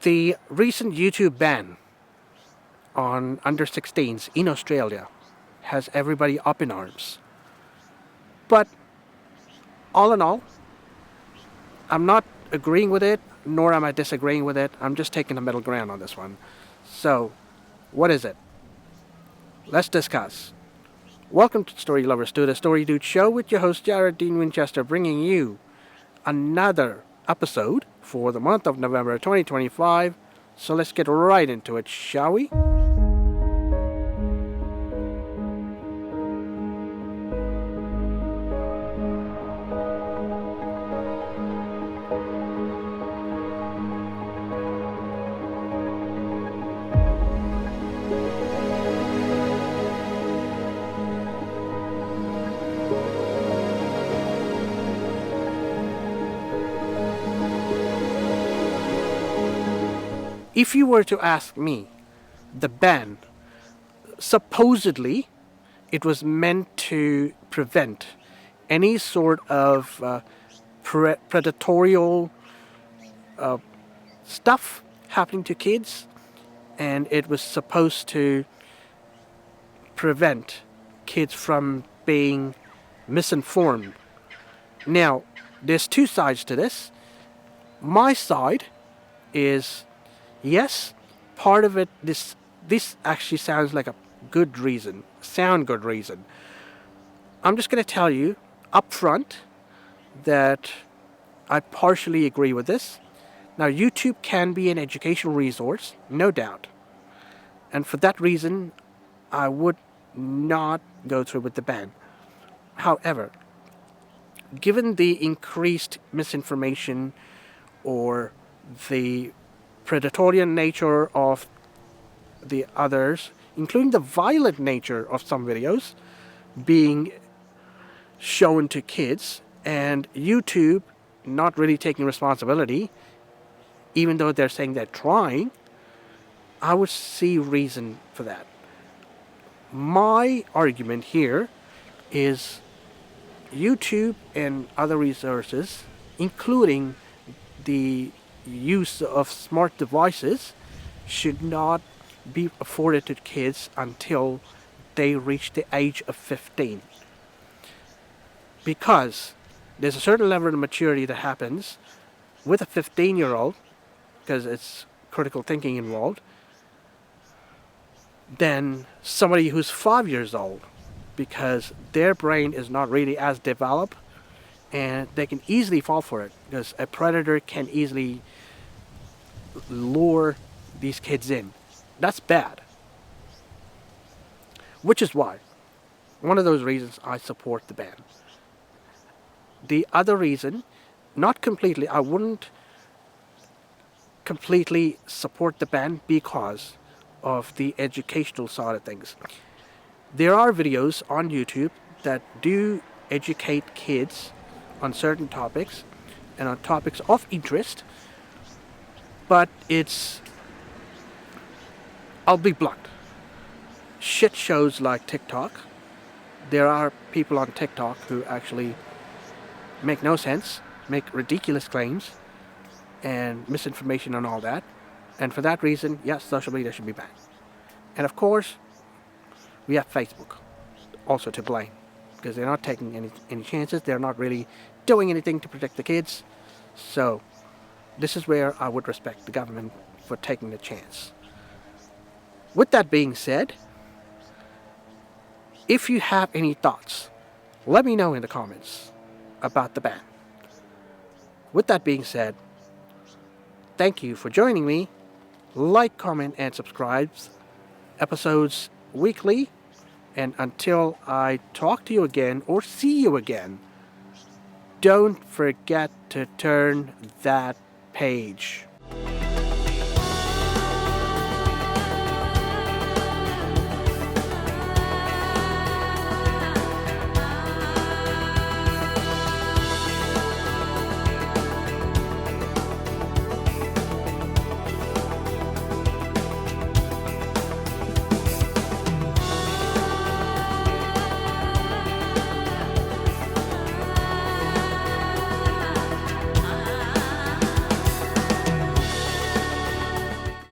The recent YouTube ban on under 16s in Australia has everybody up in arms. But all in all, I'm not agreeing with it, nor am I disagreeing with it. I'm just taking the middle ground on this one. So, what is it? Let's discuss. Welcome to Story Lovers to the Story Dude Show with your host Jared Dean Winchester, bringing you another episode for the month of November 2025. So let's get right into it, shall we? If you were to ask me, the ban, supposedly, it was meant to prevent any sort of predatorial stuff happening to kids, and it was supposed to prevent kids from being misinformed. Now, there's two sides to this. My side is, yes, part of it, this actually sounds like a good reason, good reason. I'm just going to tell you up front that I partially agree with this. Now, YouTube can be an educational resource, no doubt. And for that reason, I would not go through with the ban. However, given the increased misinformation or the predatory nature of the others, including the violent nature of some videos being shown to kids, and YouTube not really taking responsibility, even though they're saying they're trying, I would see reason for that. My argument here is YouTube and other resources, including the use of smart devices, should not be afforded to kids until they reach the age of 15. Because there's a certain level of maturity that happens with a 15-year-old, because it's critical thinking involved, than somebody who's 5 years old, because their brain is not really as developed, and they can easily fall for it, because a predator can easily lure these kids in. That's bad. Which is why, one of those reasons I support the ban. The other reason, not completely, I wouldn't completely support the ban because of the educational side of things. There are videos on YouTube that do educate kids on certain topics and on topics of interest, but I'll be blunt, shit shows like TikTok. There are people on TikTok who actually make no sense, make ridiculous claims and misinformation and all that, and for that reason, yes, social media should be banned. And of course, we have Facebook also to blame, because they're not taking any chances. They're not really doing anything to protect the kids. So this is where I would respect the government for taking the chance. With that being said, if you have any thoughts, let me know in the comments about the ban. With that being said, thank you for joining me. Like, comment, and subscribe. Episodes weekly. And until I talk to you again or see you again, don't forget to turn that page.